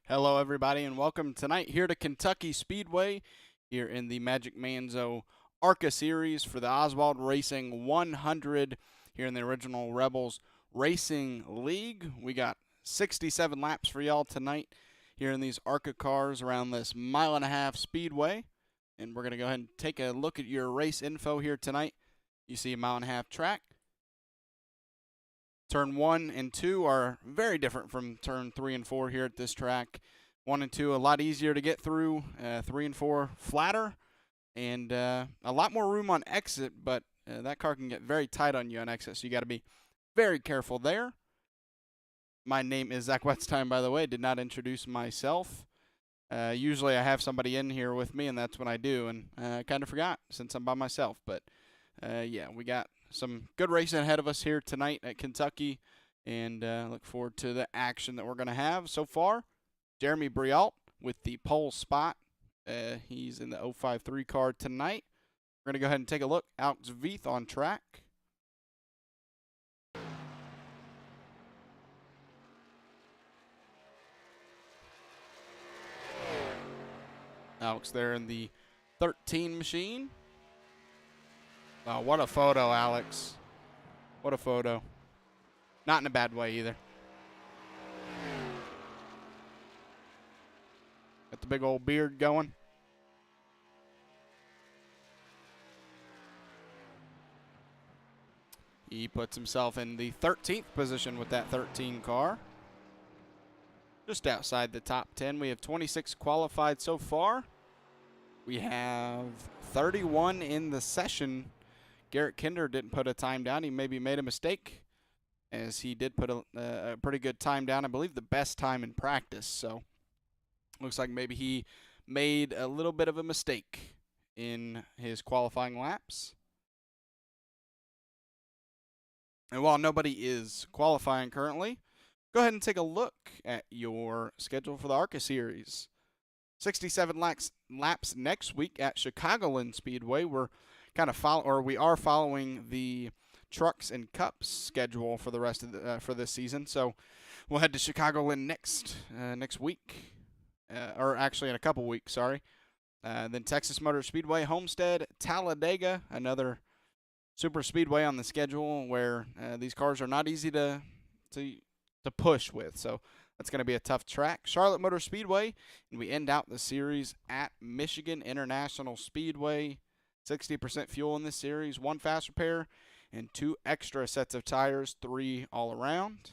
Hello, everybody, and welcome tonight here to Kentucky Speedway here in the Magic Manzo ARCA series for the Oswald Racing 100 here in the original Rebels Racing League. We got 67 laps for y'all tonight here in these ARCA cars around this 1.5-mile speedway. And we're going to go ahead and take a look at your race info here tonight. You see a 1.5-mile track. Turn 1 and 2 are very different from turn 3 and 4 here at this track. 1 and 2 a lot easier to get through. 3 and 4 flatter, and a lot more room on exit, but that car can get very tight on you on exit, so you got to be very careful there. My name is Zach Wetstein, by the way. Did not introduce myself. Usually I have somebody in here with me, and that's what I do, and I kind of forgot since I'm by myself. But yeah, we got some good racing ahead of us here tonight at Kentucky, and look forward to the action that we're going to have. So far, Jeremy Briault with the pole spot. He's in the 053 car tonight. We're going to go ahead and take a look. Alex Veith on track. Alex there in the 13 machine. Oh, what a photo, Alex. What a photo. Not in a bad way either. Got the big old beard going. He puts himself in the 13th position with that 13 car. Just outside the top 10. We have 26 qualified so far. We have 31 in the session. Garrett Kinder didn't put a time down. He maybe made a mistake, as he did put a pretty good time down. I believe the best time in practice. So looks like maybe he made a little bit of a mistake in his qualifying laps. And while nobody is qualifying currently, go ahead and take a look at your schedule for the ARCA series. 67 laps next week at Chicagoland Speedway. We're kind of we are following the trucks and cups schedule for the rest of for this season. So we'll head to Chicagoland next week, or actually in a couple weeks. Sorry. Then Texas Motor Speedway, Homestead, Talladega, another super speedway on the schedule where these cars are not easy to push with. So that's going to be a tough track. Charlotte Motor Speedway, and we end out the series at Michigan International Speedway. 60% fuel in this series, 1 fast repair, and 2 extra sets of tires, 3 all around.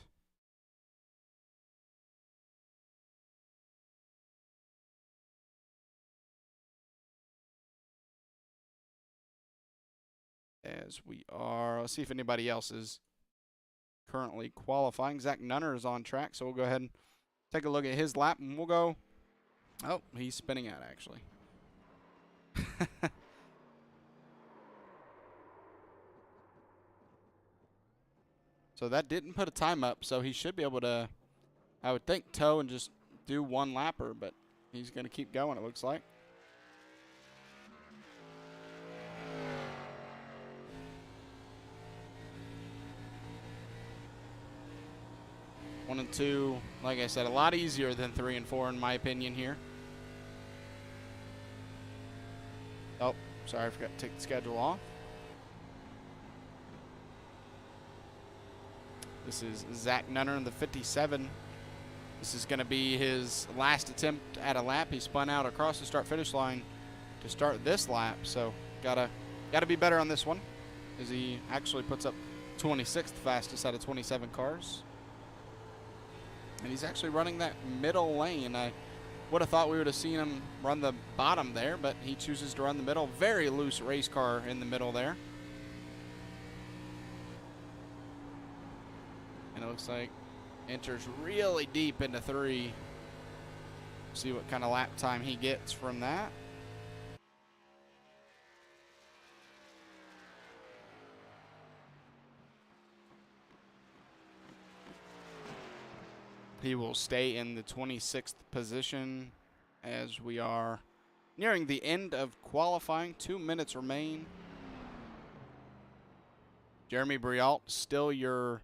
As we are, let's see if anybody else is currently qualifying. Zack Nunner is on track, so we'll go ahead and take a look at his lap, and we'll go. Oh, he's spinning out, actually. So that didn't put a time up, so he should be able to, I would think, tow and just do 1 lapper, but he's going to keep going, it looks like. One and 2, like I said, a lot easier than 3 and 4 in my opinion here. Oh, sorry, I forgot to take the schedule off. This is Zack Nunner in the 57. This is going to be his last attempt at a lap. He spun out across the start-finish line to start this lap, so gotta be better on this one, as he actually puts up 26th fastest out of 27 cars. And he's actually running that middle lane. I would have thought we would have seen him run the bottom there, but he chooses to run the middle. Very loose race car in the middle there. And it looks like enters really deep into 3. See what kind of lap time he gets from that. He will stay in the 26th position as we are nearing the end of qualifying. 2 minutes remain. Jeremy Briault still your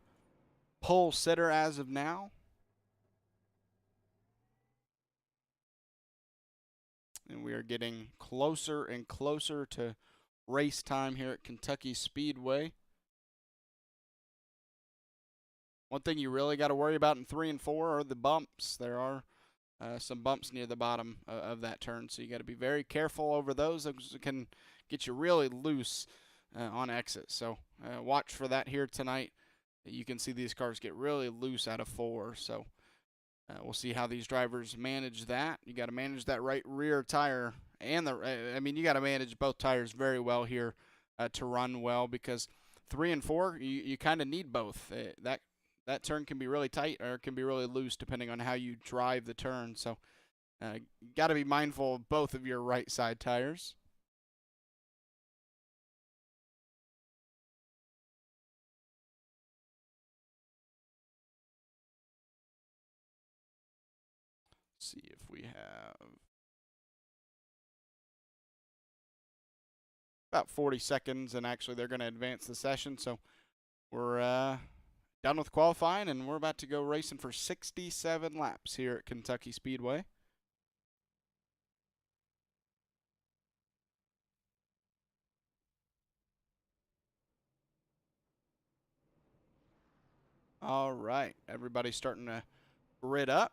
pole sitter as of now. and we are getting closer and closer to race time here at Kentucky Speedway. One thing you really got to worry about in 3 and 4 are the bumps. There are some bumps near the bottom of that turn, so you got to be very careful over those. Those can get you really loose on exit. So watch for that here tonight. You can see these cars get really loose out of 4, so we'll see how these drivers manage that. You got to manage that right rear tire, and you got to manage both tires very well here to run well, because 3 and 4 you kind of need both. That turn can be really tight or it can be really loose depending on how you drive the turn. So got to be mindful of both of your right side tires. Let's see if we have about 40 seconds, and actually they're going to advance the session. So we're done with qualifying, and we're about to go racing for 67 laps here at Kentucky Speedway. All right, everybody's starting to grid up.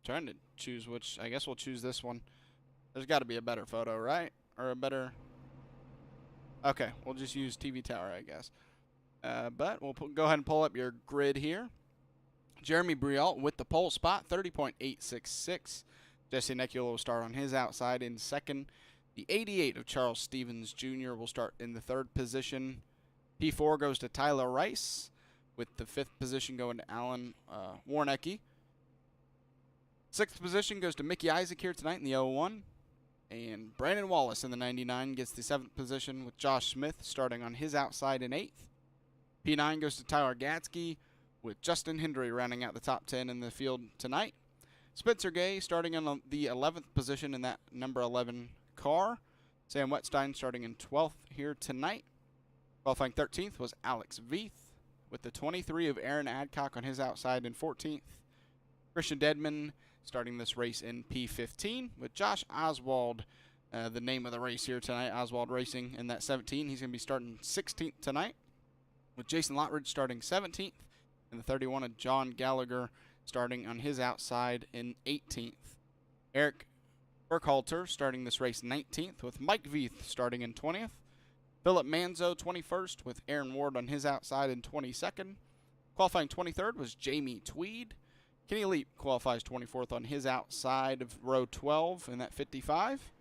Trying to choose which. I guess we'll choose this one. There's got to be a better photo, right? Or a better. Okay, we'll just use TV Tower, I guess. But we'll go ahead and pull up your grid here. Jeremy Brialt with the pole spot, 30.866. Jesse Necula will start on his outside in second. The 88 of Charles Stevens Jr. will start in the 3rd position. P4 goes to Tyler Rice, with the 5th position going to Alan Warnecke. 6th position goes to Mickey Isaac here tonight in the 01. And Brandon Wallace in the 99 gets the 7th position, with Josh Smith starting on his outside in 8th. P9 goes to Tyler Gadsky, with Justin Hendry rounding out the top 10 in the field tonight. Spencer Gay starting in the 11th position in that number 11 car. Sam Wetstein starting in 12th here tonight. Qualifying 13th was Alex Veith, with the 23 of Aaron Adcock on his outside in 14th. Christian Dedman starting this race in P15, with Josh Oswald, the name of the race here tonight, Oswald Racing, in that 17. He's going to be starting 16th tonight, with Jason Lottridge starting 17th, and the 31 of John Gallagher starting on his outside in 18th. Eric Burkhalter starting this race 19th, with Mike Veith starting in 20th. Philip Manzo 21st, with Aaron Ward on his outside in 22nd. Qualifying 23rd was Jamie Tweed. Kenny Leap qualifies 24th on his outside of row 12 in that 55.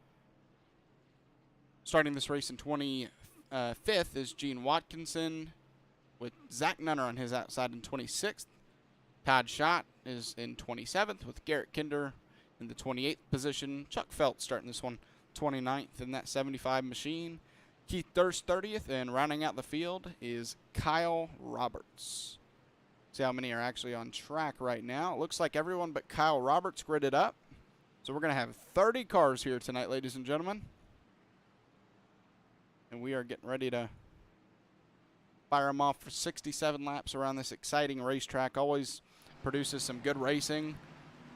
Starting this race in 25th is Gene Watkinson, with Zack Nunner on his outside in 26th. Todd Schott is in 27th, with Garrett Kinder in the 28th position. Chuck Felt starting this one 29th in that 75 machine. Keith Durst 30th, and rounding out the field is Kyle Roberts. See how many are actually on track right now. It looks like everyone but Kyle Roberts gridded up. So we're going to have 30 cars here tonight, ladies and gentlemen. And we are getting ready to fire them off for 67 laps around this exciting racetrack. Always produces some good racing.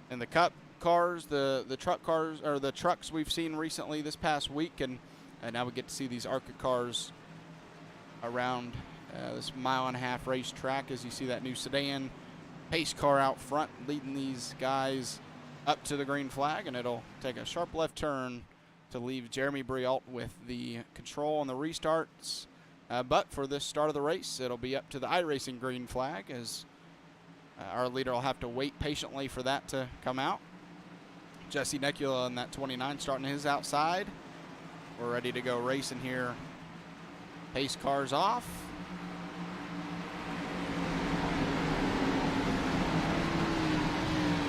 And the Cup cars, the truck cars, or the trucks we've seen recently this past week, and now we get to see these ARCA cars around this 1.5-mile racetrack, as you see that new sedan pace car out front leading these guys up to the green flag, and it'll take a sharp left turn to leave Jeremy Brialt with the control on the restarts. But for this start of the race, it'll be up to the iRacing green flag, as our leader will have to wait patiently for that to come out. Jesse Necula in that 29 starting his outside. We're ready to go racing here. Pace cars off.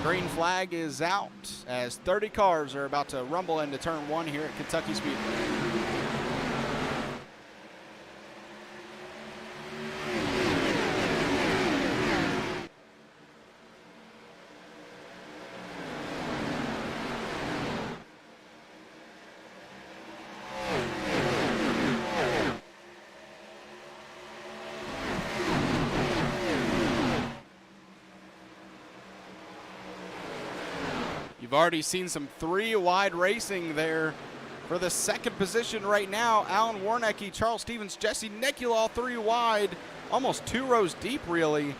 Green flag is out as 30 cars are about to rumble into turn 1 here at Kentucky Speedway. You've already seen some 3-wide racing there for the second position right now. Alan Warnecke, Charles Stevens, Jesse Nekula, all 3 wide, almost 2 rows deep, really.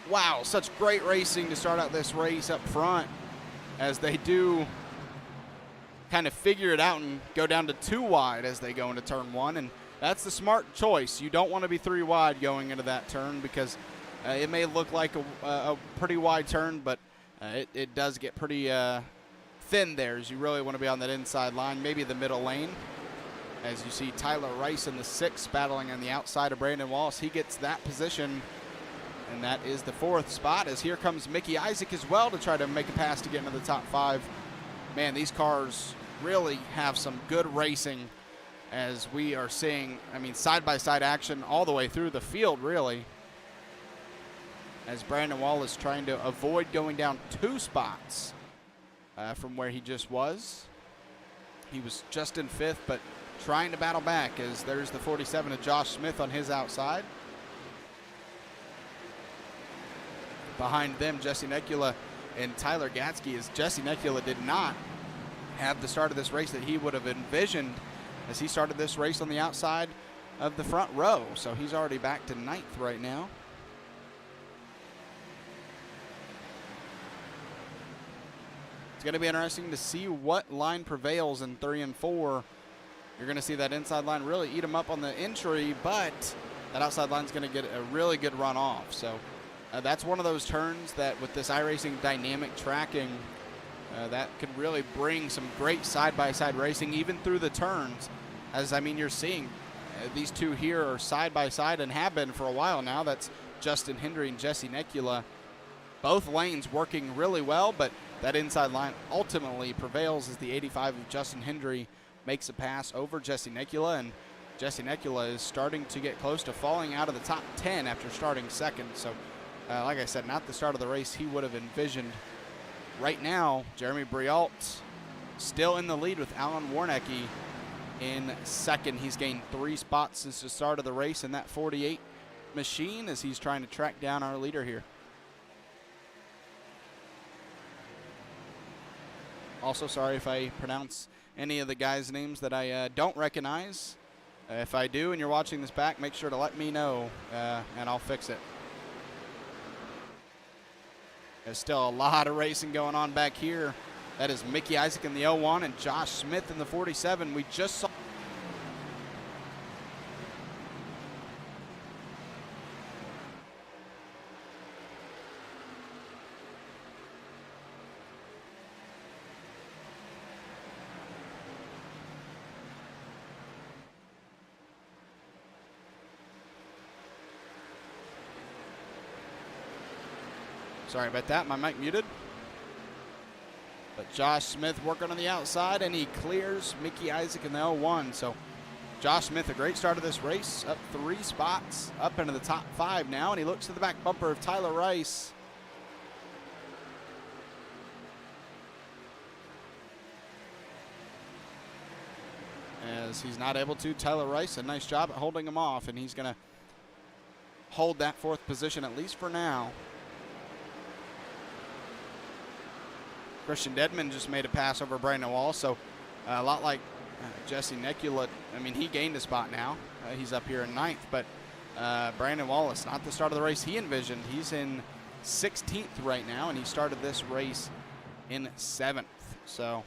Wow, such great racing to start out this race up front, as they do kind of figure it out and go down to 2 wide as they go into turn 1. And that's the smart choice. You don't want to be 3 wide going into that turn, because it may look like a pretty wide turn, but it does get pretty thin there, as you really want to be on that inside line, maybe the middle lane. As you see Tyler Rice in the 6 battling on the outside of Brandon Wallace. He gets that position, and that is the 4th spot, as here comes Mickey Isaac as well to try to make a pass to get into the top 5. Man, these cars really have some good racing, as we are seeing, I mean, side-by-side action all the way through the field, really, as Brandon Wallace trying to avoid going down 2 spots from where he just was. He was just in 5th, but trying to battle back, as there's the 47 of Josh Smith on his outside. Behind them, Jesse Nekula and Tyler Gatsky, as Jesse Nekula did not have the start of this race that he would have envisioned, as he started this race on the outside of the front row. So he's already back to 9th right now. It's going to be interesting to see what line prevails in 3 and 4. You're going to see that inside line really eat them up on the entry, but that outside line is going to get a really good run off. So that's one of those turns that, with this iRacing dynamic tracking, that could really bring some great side-by-side racing even through the turns. As, I mean, you're seeing these 2 here are side-by-side and have been for a while now. That's Justin Hendry and Jesse Nekula. Both lanes working really well, but that inside line ultimately prevails, as the 85 of Justin Hendry makes a pass over Jesse Nekula, and Jesse Nekula is starting to get close to falling out of the top 10 after starting 2nd. So, like I said, not the start of the race he would have envisioned. Right now, Jeremy Briault still in the lead with Alan Warnecke in 2nd. He's gained 3 spots since the start of the race in that 48 machine, as he's trying to track down our leader here. Also, sorry if I pronounce any of the guys' names that I don't recognize. If I do and you're watching this back, make sure to let me know, and I'll fix it. There's still a lot of racing going on back here. That is Mickey Isaac in the 01 and Josh Smith in the 47. We just saw. Sorry about that, my mic muted. But Josh Smith working on the outside, and he clears Mickey Isaac in the 01. So Josh Smith, a great start of this race, up 3 spots, up into the top 5 now, and he looks to the back bumper of Tyler Rice. As he's not able to, Tyler Rice, a nice job at holding him off, and he's going to hold that 4th position, at least for now. Christian Dedman just made a pass over Brandon Wallace, so a lot like Jesse Nekula. I mean, he gained a spot now. He's up here in 9th, but Brandon Wallace, not the start of the race he envisioned. He's in 16th right now, and he started this race in 7th. So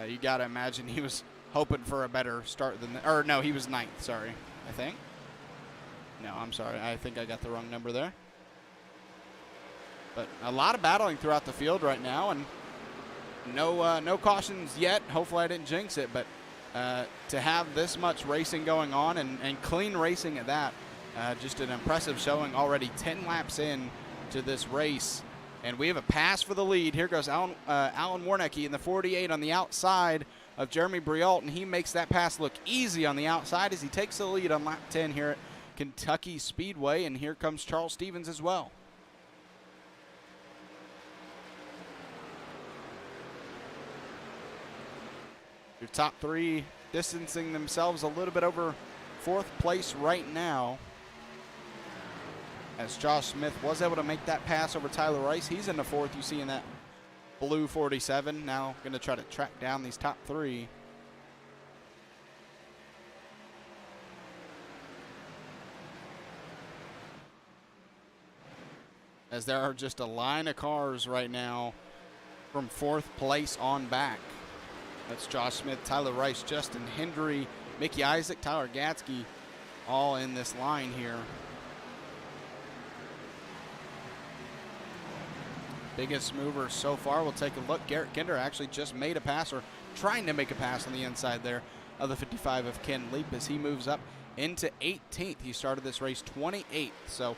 you got to imagine he was hoping for a better start than or no, he was 9th, sorry, I think. No, I'm sorry. I think I got the wrong number there. But a lot of battling throughout the field right now, and no cautions yet. Hopefully I didn't jinx it, but to have this much racing going on and clean racing at that, just an impressive showing already 10 laps in to this race. And we have a pass for the lead. Here goes Alan Warnecke in the 48 on the outside of Jeremy Briault, and he makes that pass look easy on the outside as he takes the lead on lap 10 here at Kentucky Speedway. And here comes Charles Stevens as well. Your top 3 distancing themselves a little bit over 4th place right now, as Josh Smith was able to make that pass over Tyler Rice. He's in the 4th. You see in that blue 47. Now going to try to track down these top three. As there are just a line of cars right now from 4th place on back. That's Josh Smith, Tyler Rice, Justin Hendry, Mickey Isaac, Tyler Gatsky, all in this line here. Biggest mover so far. We'll take a look. Garrett Kinder actually just made a pass, or trying to make a pass on the inside there of the 55 of Ken Leap as he moves up into 18th. He started this race 28th. So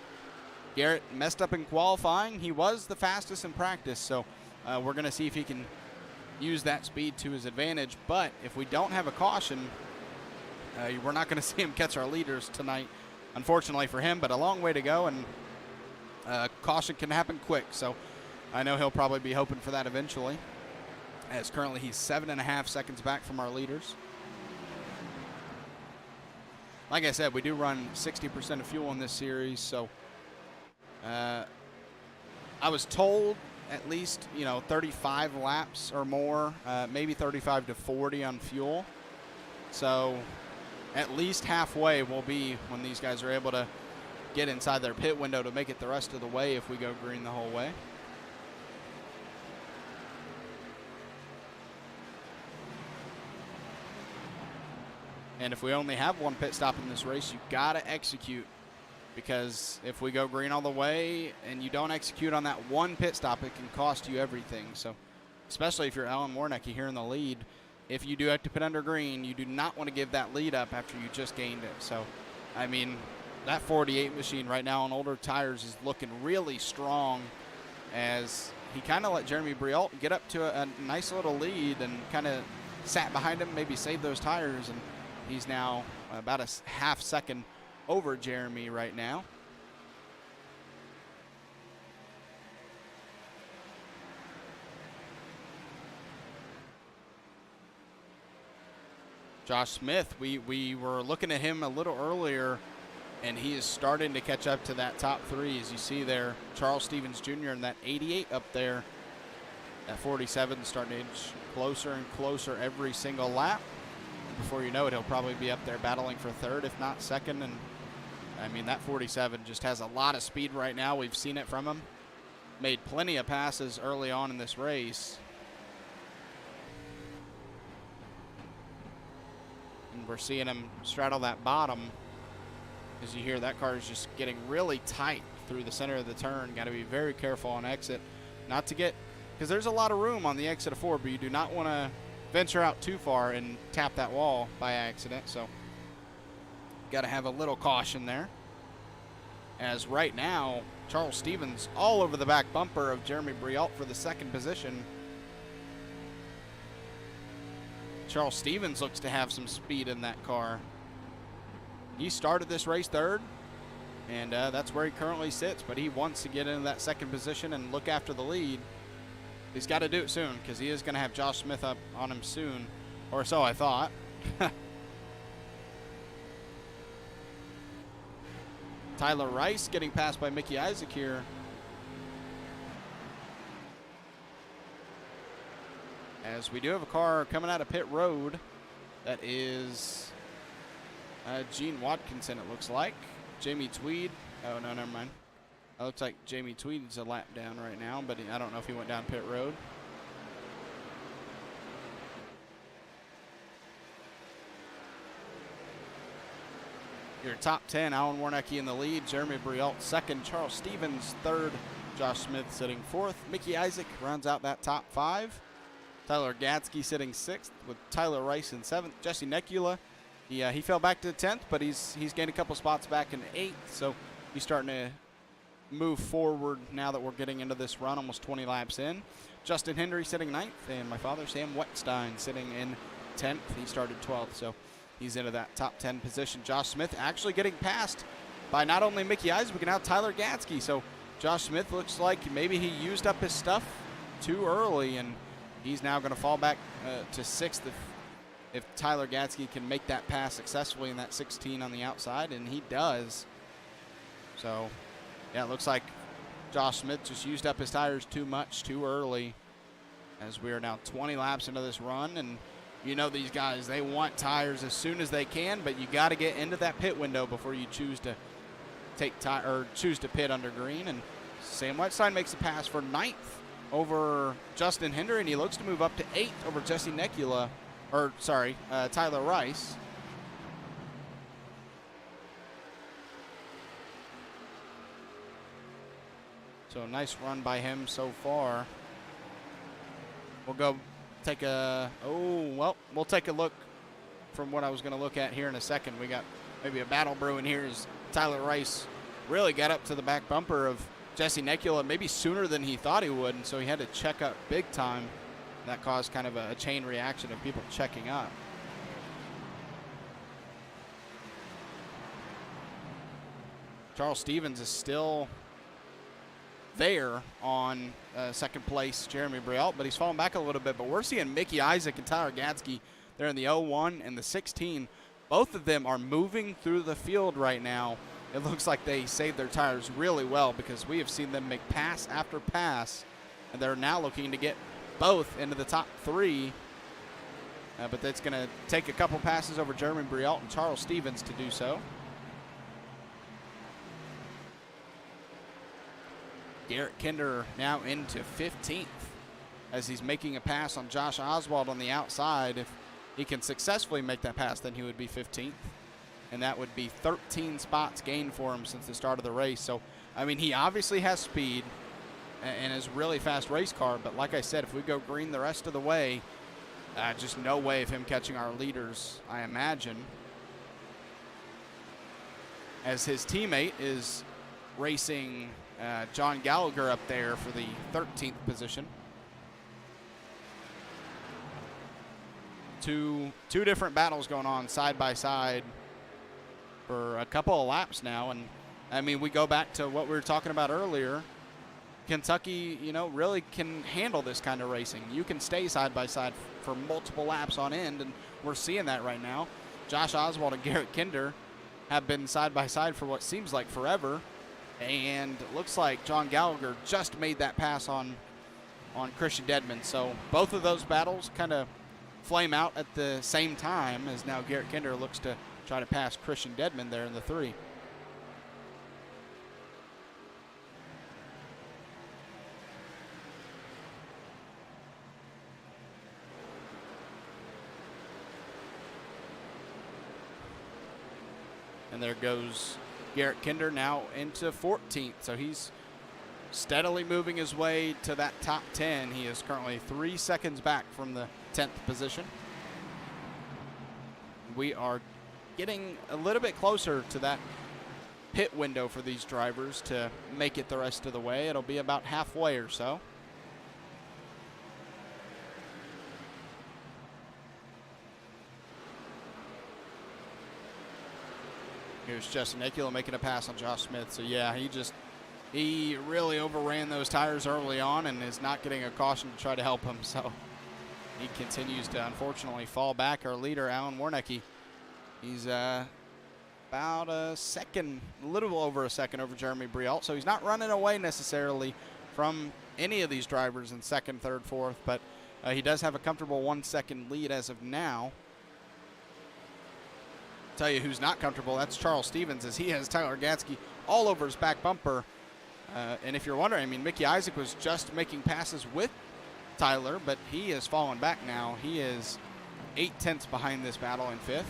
Garrett messed up in qualifying. He was the fastest in practice, so we're going to see if he can use that speed to his advantage. But if we don't have a caution, we're not going to see him catch our leaders tonight, unfortunately for him, but a long way to go, and caution can happen quick. So I know he'll probably be hoping for that eventually, as currently he's 7.5 seconds back from our leaders. Like I said, we do run 60% of fuel in this series, so I was told at least, 35 laps or more, maybe 35 to 40 on fuel. So at least halfway will be when these guys are able to get inside their pit window to make it the rest of the way if we go green the whole way. And if we only have one pit stop in this race, you got to execute, because if we go green all the way and you don't execute on that one pit stop, it can cost you everything. So especially if you're Alan Warnecke here in the lead, if you do have to pit under green, you do not want to give that lead up after you just gained it. So, I mean, that 48 machine right now on older tires is looking really strong, as he kind of let Jeremy Briault get up to a nice little lead and kind of sat behind him, maybe saved those tires, and he's now about a half second over Jeremy right now. Josh Smith, we were looking at him a little earlier, and he is starting to catch up to that top three. As you see there, Charles Stevens Jr. in that 88 up there. That 47 starting to inch closer and closer every single lap. Before you know it, he'll probably be up there battling for third, if not second. And I mean, that 47 just has a lot of speed right now. We've seen it from him. Made plenty of passes early on in this race. And we're seeing him straddle that bottom. As you hear, that car is just getting really tight through the center of the turn. Got to be very careful on exit. Not to get, because there's a lot of room on the exit of 4, but you do not want to venture out too far and tap that wall by accident. So got to have a little caution there. As right now, Charles Stevens all over the back bumper of Jeremy Briault for the second position. Charles Stevens looks to have some speed in that car. He started this race third, and that's where he currently sits, but he wants to get into that second position and look after the lead. He's got to do it soon, because he is going to have Josh Smith up on him soon, or so I thought. Tyler Rice getting passed by Mickey Isaac here. As we do have a car coming out of pit road. That is Gene Watkinson, it looks like. Jamie Tweed. Oh, no, never mind. It looks like Jamie Tweed's a lap down right now, but I don't know if he went down pit road. Your top 10, Alan Warnecke in the lead, Jeremy Briault second, Charles Stevens third, Josh Smith sitting fourth, Mickey Isaac rounds out that top 5. Tyler Gatsky sitting 6th with Tyler Rice in 7th. Jesse Necula, he fell back to 10th, but he's gained a couple spots back in 8th, so he's starting to move forward now that we're getting into this run, almost 20 laps in. Justin Hendry sitting 9th, and my father, Sam Wetstein, sitting in 10th. He started 12th, so he's into that top 10 position. Josh Smith actually getting passed by not only Mickey Isaac, but now Tyler Gatsky. So Josh Smith looks like maybe he used up his stuff too early, and he's now going to fall back to 6th if Tyler Gatsky can make that pass successfully in that 16 on the outside, and he does. So, yeah, it looks like Josh Smith just used up his tires too much, too early. as we are now 20 laps into this run. And you know these guys, they want tires as soon as they can, but you got to get into that pit window before you choose to choose to pit under green. And Sam Wetstein makes a pass for 9th over Justin Hinder, and he looks to move up to 8th over Tyler Rice. So a nice run by him so far. We'll go take we'll take a look from what I was going to look at here in a second. We got maybe a battle brewing here as Tyler Rice really got up to the back bumper of Jesse Necula maybe sooner than he thought he would, and so he had to check up big time. That caused kind of a chain reaction of people checking up. Charles Stevens is still there on second place, Jeremy Brialt, but he's fallen back a little bit. But we're seeing Mickey Isaac and Tyler Gadsky there in the 01 and the 16. Both of them are moving through the field right now. It looks like they saved their tires really well, because we have seen them make pass after pass, and they're now looking to get both into the top 3. But that's going to take a couple passes over Jeremy Brialt and Charles Stevens to do so. Garrett Kinder now into 15th as he's making a pass on Josh Oswald on the outside. If he can successfully make that pass, then he would be 15th. And that would be 13 spots gained for him since the start of the race. So, I mean, he obviously has speed and is a really fast race car. But like I said, if we go green the rest of the way, just no way of him catching our leaders, I imagine. As his teammate is racing John Gallagher up there for the 13th position. Two different battles going on side by side for a couple of laps now. And I mean, we go back to what we were talking about earlier. Kentucky, you know, really can handle this kind of racing. You can stay side by side for multiple laps on end, and we're seeing that right now. Josh Oswald and Garrett Kinder have been side by side for what seems like forever. And it looks like John Gallagher just made that pass on Christian Dedman. So both of those battles kind of flame out at the same time, as now Garrett Kinder looks to try to pass Christian Dedman there in the 3. And there goes Garrett Kinder now into 14th. So he's steadily moving his way to that top 10. He is currently 3 seconds back from the 10th position. We are getting a little bit closer to that pit window for these drivers to make it the rest of the way. It'll be about halfway or so. Here's Justin Akula making a pass on Josh Smith. So yeah, he really overran those tires early on and is not getting a caution to try to help him. So he continues to unfortunately fall back. Our leader, Alan Warnecke, he's about a little over a second over Jeremy Brialt. So he's not running away necessarily from any of these drivers in second, third, fourth, but he does have a comfortable 1 second lead as of now. Tell you who's not comfortable, that's Charles Stevens, as he has Tyler Gadsky all over his back bumper. And if you're wondering, I mean, Mickey Isaac was just making passes with Tyler, but he has fallen back now. He is 8/10 behind this battle in 5th.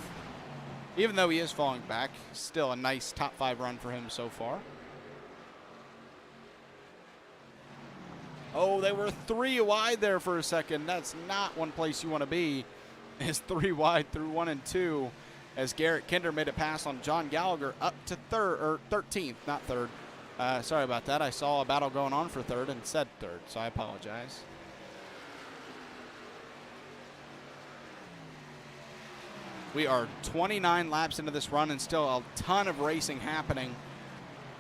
Even though he is falling back, still a nice top 5 run for him so far. Oh, they were 3 wide there for a second. That's not one place you want to be, is 3 wide through 1 and 2. As Garrett Kinder made a pass on John Gallagher up to 13th, not 3rd. Sorry about that. I saw a battle going on for 3rd and said 3rd, so I apologize. We are 29 laps into this run and still a ton of racing happening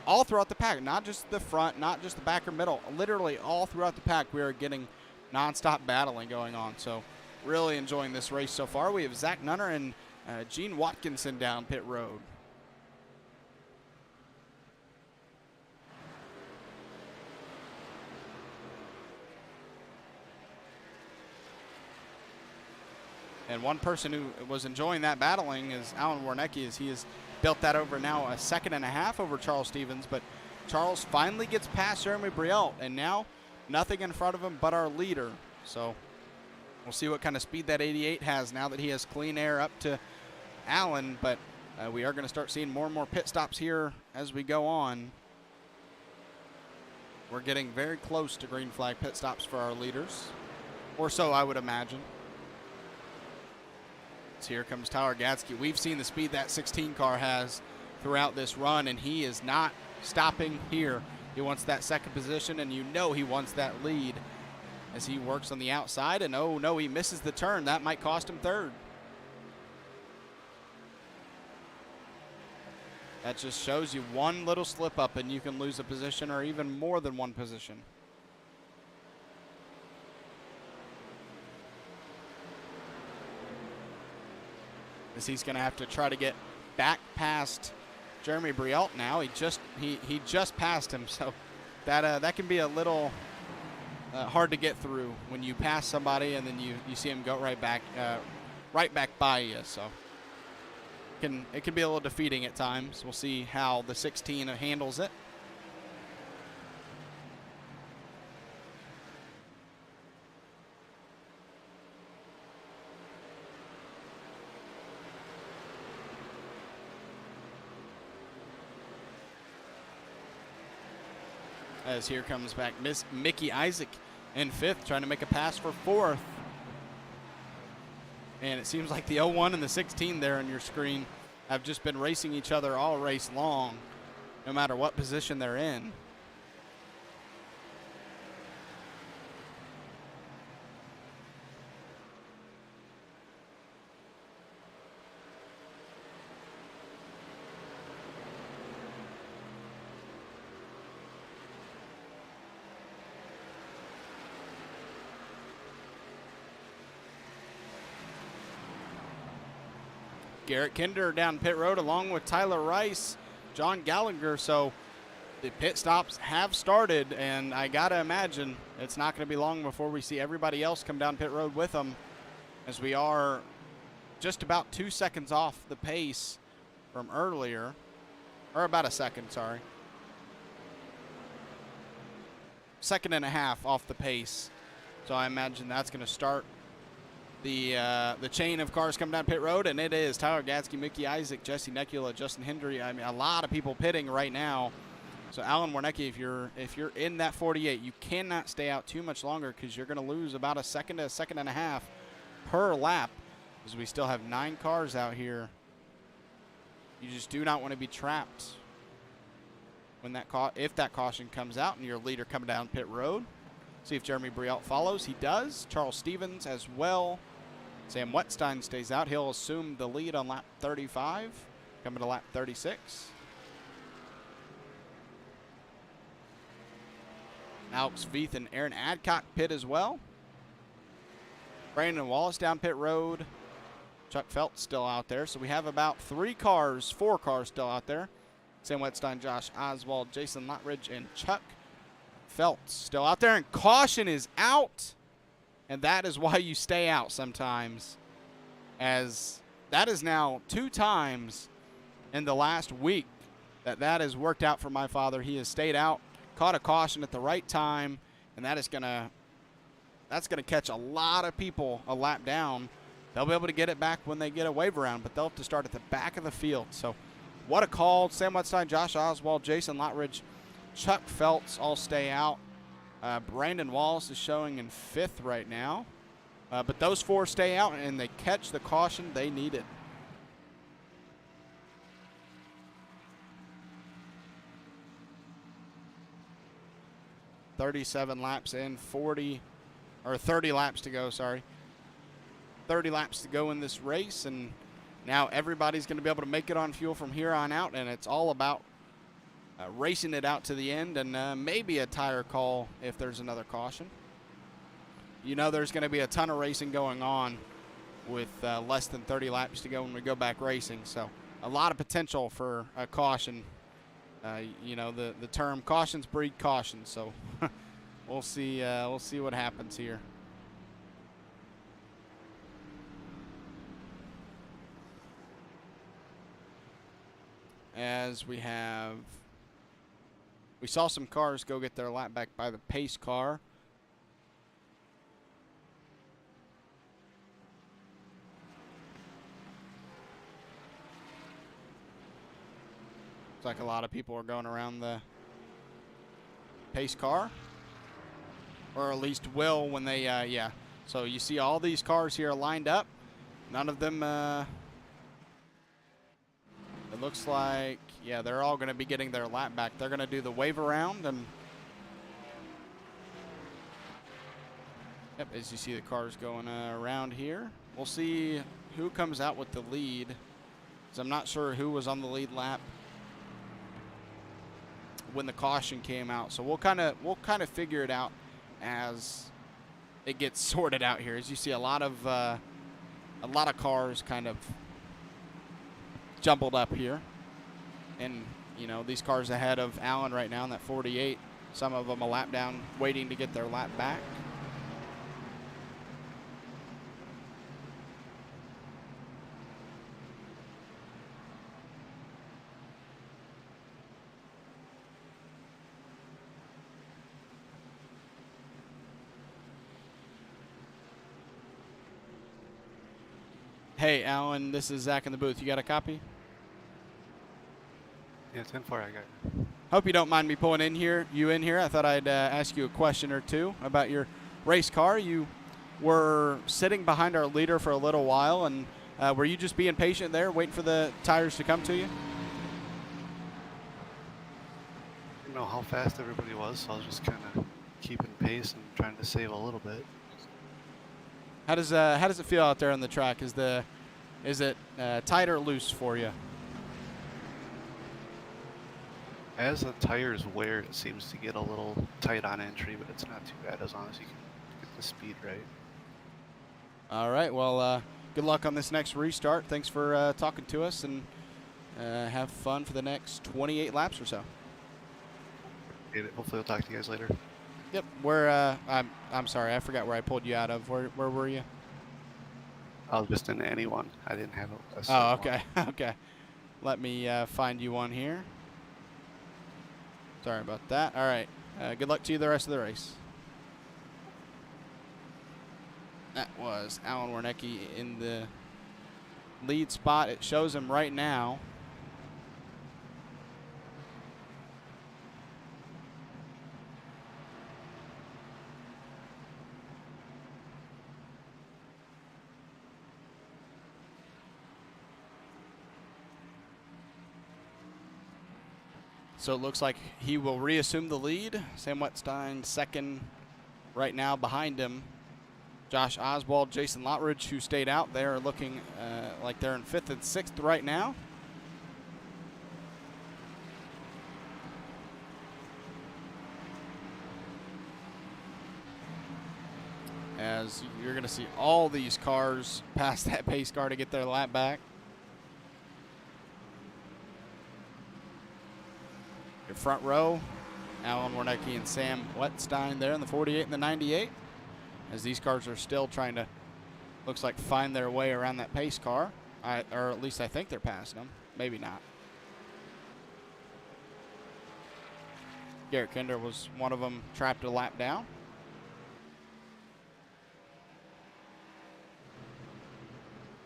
all throughout the pack. Not just the front, not just the back or middle. Literally all throughout the pack we are getting nonstop battling going on. So really enjoying this race so far. We have Zack Nunner and Gene Watkinson down pit road. And one person who was enjoying that battling is Alan Warnecki, as he has built that over now a 2.5 seconds over Charles Stevens. But Charles finally gets past Jeremy Brielt, and now nothing in front of him but our leader. So we'll see what kind of speed that 88 has now that he has clean air up to Alan. But we are going to start seeing more and more pit stops here as we go on. We're getting very close to green flag pit stops for our leaders, or so I would imagine. So here comes Tyler Gadsky. We've seen the speed that 16 car has throughout this run, and he is not stopping here. He wants that second position, and you know he wants that lead as he works on the outside. And oh no, he misses the turn. That might cost him third. That just shows you one little slip up and you can lose a position, or even more than one position. As he's going to have to try to get back past Jeremy Brielt now. He just passed him, so that can be a little hard to get through when you pass somebody and then you see him go right back by you. So it can be a little defeating at times. We'll see how the 16 handles it. As here comes back Miss Mickey Isaac in 5th, trying to make a pass for 4th. And it seems like the 01 and the 16 there on your screen have just been racing each other all race long, no matter what position they're in. Garrett Kinder down pit road along with Tyler Rice, John Gallagher. So the pit stops have started, and I got to imagine it's not going to be long before we see everybody else come down pit road with them, as we are just about 2 seconds off the pace from earlier, or about a second, sorry. 1.5 seconds off the pace. So I imagine that's going to start the chain of cars coming down pit road, and it is Tyler Gadsky, Mickey Isaac, Jesse Necula, Justin Hendry. I mean, a lot of people pitting right now. So Alan Warnecki, if you're in that 48, you cannot stay out too much longer, because you're going to lose about 1 second to 1.5 seconds per lap, as we still have 9 cars out here. You just do not want to be trapped when if that caution comes out and your leader coming down pit road. See if Jeremy Brielt follows. He does. Charles Stevens as well. Sam Wetstein stays out. He'll assume the lead on lap 35, coming to lap 36. Alex Veith and Aaron Adcock pit as well. Brandon Wallace down pit road. Chuck Feltz still out there. So we have about 4 cars still out there. Sam Wetstein, Josh Oswald, Jason Lottridge, and Chuck Feltz still out there. And caution is out. And that is why you stay out sometimes, as that is now 2 times in the last week that has worked out for my father. He has stayed out, caught a caution at the right time, and that's gonna catch a lot of people a lap down. They'll be able to get it back when they get a wave around, but they'll have to start at the back of the field. So what a call. Sam Wetstein, Josh Oswald, Jason Lottridge, Chuck Feltz all stay out. Brandon Wallace is showing in 5th right now. But those 4 stay out, and they catch the caution they needed. "37 laps in, 30 laps to go, sorry. 30 laps to go in this race, and now everybody's going to be able to make it on fuel from here on out, and it's all about racing it out to the end, and maybe a tire call if there's another caution. You know there's going to be a ton of racing going on with less than 30 laps to go when we go back racing, so a lot of potential for a caution. You know, the term cautions breed caution, so we'll see what happens here. as we saw some cars go get their lap back by the pace car. Looks like a lot of people are going around the pace car, or at least will when they, yeah. So you see all these cars here lined up. None of them, it looks like, yeah, they're all going to be getting their lap back. They're going to do the wave around, and yep, as you see the cars going around here. We'll see who comes out with the lead, because I'm not sure who was on the lead lap when the caution came out. So we'll kind of figure it out as it gets sorted out here. As you see, a lot of cars kind of jumbled up here, and you know, these cars ahead of Allen right now in that 48, some of them a lap down waiting to get their lap back. Hey, Alan, this is Zach in the booth. You got a copy? Yeah, 10-4, I got it. Hope you don't mind me pulling you in here. I thought I'd ask you a question or two about your race car. You were sitting behind our leader for a little while, and were you just being patient there, waiting for the tires to come to you? I didn't know how fast everybody was, so I was just kind of keeping pace and trying to save a little bit. How does it feel out there on the track? Is it tight or loose for you? As the tires wear, it seems to get a little tight on entry, but it's not too bad as long as you can get the speed right. All right. Well, good luck on this next restart. Thanks for talking to us, and have fun for the next 28 laps or so. Hopefully, I'll talk to you guys later. Yep. I'm sorry, I forgot where I pulled you out of. Where were you? I was just in anyone. I didn't have a Oh, okay. Okay. Let me find you one here. Sorry about that. All right. Good luck to you the rest of the race. That was Alan Warnecki in the lead spot. It shows him right now. So it looks like he will reassume the lead. Sam Wetstein second right now behind him. Josh Oswald, Jason Lottridge, who stayed out there, are looking like they're in 5th and 6th right now. As you're going to see all these cars pass that pace car to get their lap back. Your front row, Alan Warnecki and Sam Wetstein there in the 48 and the 98. As these cars are still trying to, looks like, find their way around that pace car. Or at least I think they're passing them. Maybe not. Garrett Kinder was one of them, trapped a lap down.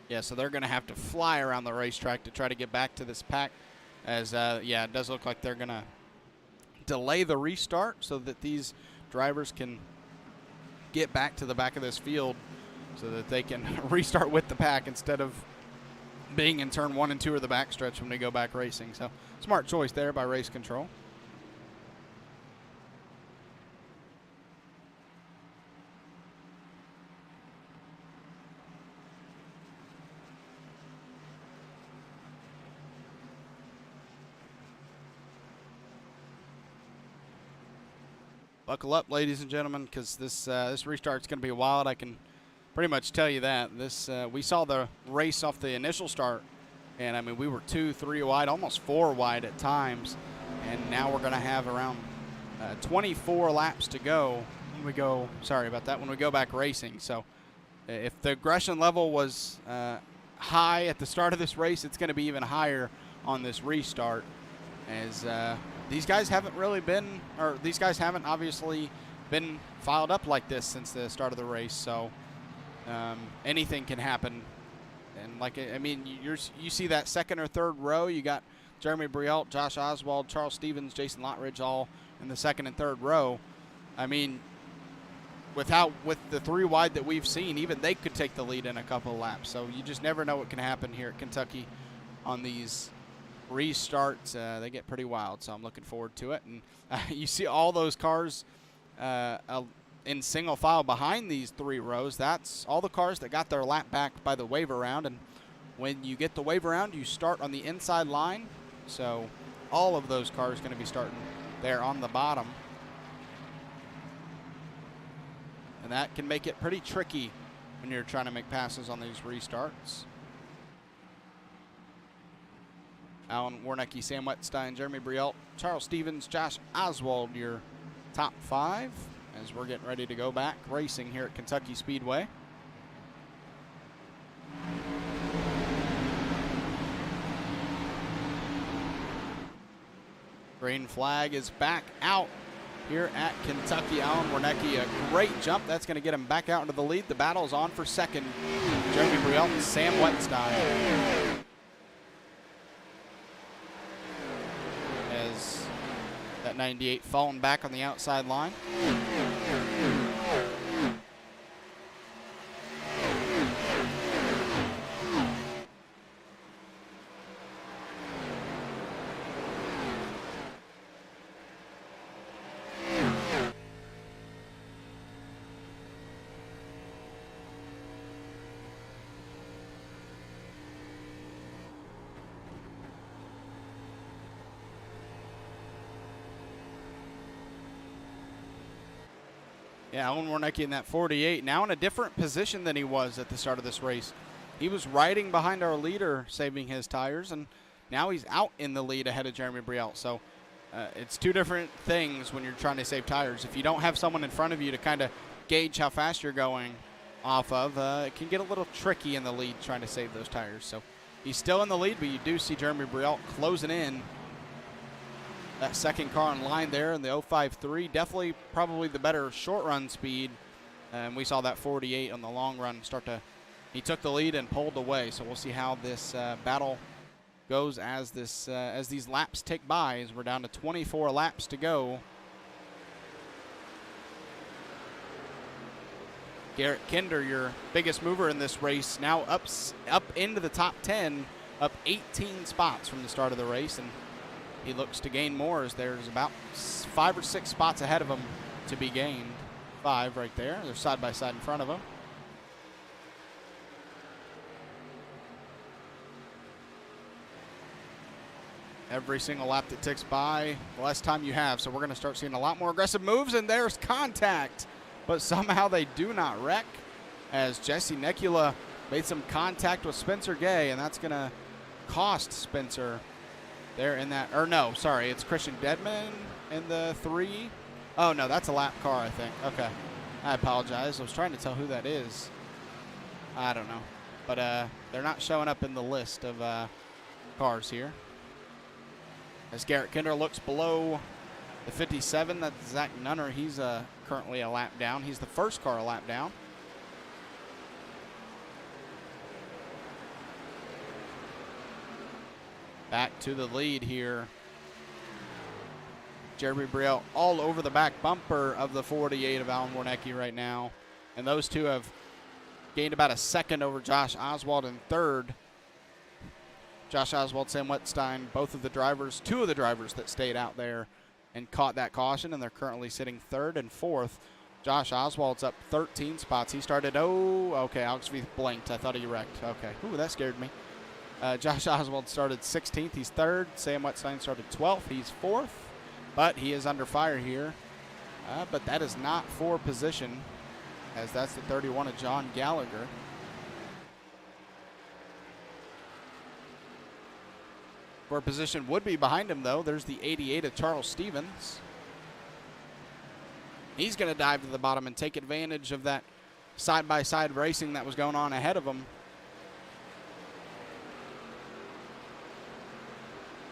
Yeah, so they're going to have to fly around the racetrack to try to get back to this pack. As, yeah, it does look like they're going to delay the restart so that these drivers can get back to the back of this field so that they can restart with the pack instead of being in turn 1 and 2 of the backstretch when we go back racing. So smart choice there by race control. Buckle up, ladies and gentlemen, because this restart's going to be wild. I can pretty much tell you that. We saw the race off the initial start, and I mean, we were 2, 3 wide, almost 4 wide at times, and now we're going to have around 24 laps to go when we go. Sorry about that. When we go back racing, so if the aggression level was high at the start of this race, it's going to be even higher on this restart, as these guys haven't really been, or these guys haven't obviously been filed up like this since the start of the race. So anything can happen. And like, I mean, you see that second or third row, you got Jeremy Brielt, Josh Oswald, Charles Stevens, Jason Lottridge all in the second and third row. I mean, with the 3 wide that we've seen, even they could take the lead in a couple of laps. So you just never know what can happen here at Kentucky on these restarts. They get pretty wild, so I'm looking forward to it. And you see all those cars in single file behind these 3 rows. That's all the cars that got their lap back by the wave around. And when you get the wave around, you start on the inside line. So all of those cars going to be starting there on the bottom. And that can make it pretty tricky when you're trying to make passes on these restarts. Alan Warnecke, Sam Wetstein, Jeremy Brielt, Charles Stevens, Josh Oswald, your top 5 as we're getting ready to go back racing here at Kentucky Speedway. Green flag is back out here at Kentucky. Alan Warnecke, a great jump. That's going to get him back out into the lead. The battle is on for second. Jeremy Brielt and Sam Wetstein. As that 98 falling back on the outside line. Yeah, Alan Warnecke in that 48, now in a different position than he was at the start of this race. He was riding behind our leader, saving his tires, and now he's out in the lead ahead of Jeremy Brielt. So it's 2 different things when you're trying to save tires. If you don't have someone in front of you to kind of gauge how fast you're going off of, it can get a little tricky in the lead trying to save those tires. So he's still in the lead, but you do see Jeremy Brielt closing in. That second car in line there in the 053, definitely probably the better short run speed. And we saw that 48 on the long run start to, he took the lead and pulled away. So we'll see how this battle goes as these laps tick by, as we're down to 24 laps to go. Garrett Kinder, your biggest mover in this race, now up into the top 10, up 18 spots from the start of the race, and he looks to gain more as there's about 5 or 6 spots ahead of him to be gained. 5 right there. They're side by side in front of him. Every single lap that ticks by, the less time you have. So we're going to start seeing a lot more aggressive moves, and there's contact. But somehow they do not wreck, as Jesse Nekula made some contact with Spencer Gay, and that's going to cost Spencer there in that, or no, sorry, it's Christian Dedman in the 3. Oh, no, that's a lap car, I think. Okay, I apologize. I was trying to tell who that is. I don't know. But they're not showing up in the list of cars here. As Garrett Kinder looks below the 57, that's Zack Nunner. He's currently a lap down. He's the first car a lap down. Back to the lead here. Jeremy Brielt all over the back bumper of the 48 of Alan Warnecke right now. And those two have gained about a second over Josh Oswald in third. Josh Oswald, Sam Wetstein, both of the drivers, 2 of the drivers that stayed out there and caught that caution, and they're currently sitting third and fourth. Josh Oswald's up 13 spots. He started, Alex Veith blinked. I thought he wrecked. Okay, ooh, that scared me. Josh Oswald started 16th. He's third. Sam Wetstein started 12th. He's fourth, but he is under fire here. But that is not for position, as that's the 31 of John Gallagher. For position would be behind him, though. There's the 88 of Charles Stevens. He's going to dive to the bottom and take advantage of that side-by-side racing that was going on ahead of him.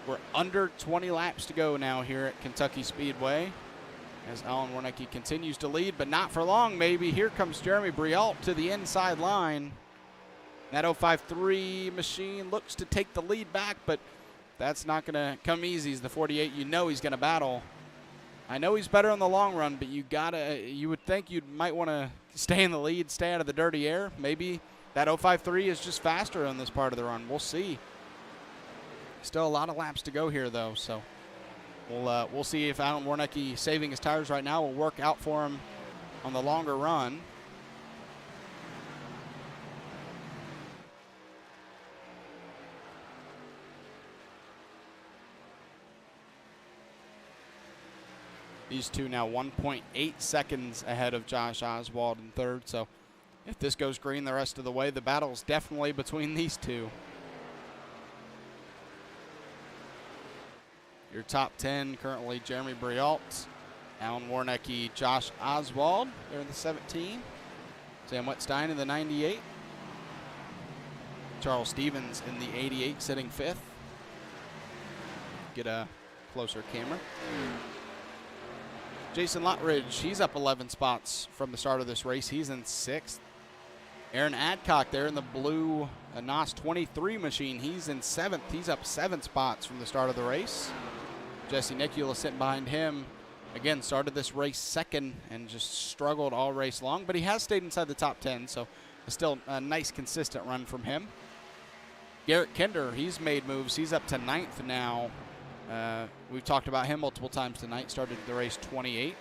We're under 20 laps to go now here at Kentucky Speedway as Alan Warnecke continues to lead, but not for long, maybe. Here comes Jeremy Briault to the inside line. That 053 machine looks to take the lead back, but that's not going to come easy. He's the 48. You know he's going to battle. I know he's better in the long run, but you would think you might want to stay in the lead, stay out of the dirty air. Maybe that 053 is just faster on this part of the run. We'll see. Still a lot of laps to go here, though, so we'll see if Alan Warnecke saving his tires right now will work out for him on the longer run. These two now 1.8 seconds ahead of Josh Oswald in third. So if this goes green the rest of the way, the battle's definitely between these two. Your top 10 currently Jeremy Briault, Alan Warnecke, Josh Oswald. They're in the 17. Sam Wettstein in the 98. Charles Stevens in the 88, sitting fifth. Get a closer camera. Jason Lottridge, he's up 11 spots from the start of this race. He's in sixth. Aaron Adcock there in the blue NOS 23 machine. He's in seventh. He's up 7 spots from the start of the race. Jesse Nicula sitting behind him. Again, started this race second and just struggled all race long, but he has stayed inside the top 10, so it's still a nice, consistent run from him. Garrett Kinder, he's made moves. He's up to 9th now. We've talked about him multiple times tonight. Started the race 28th.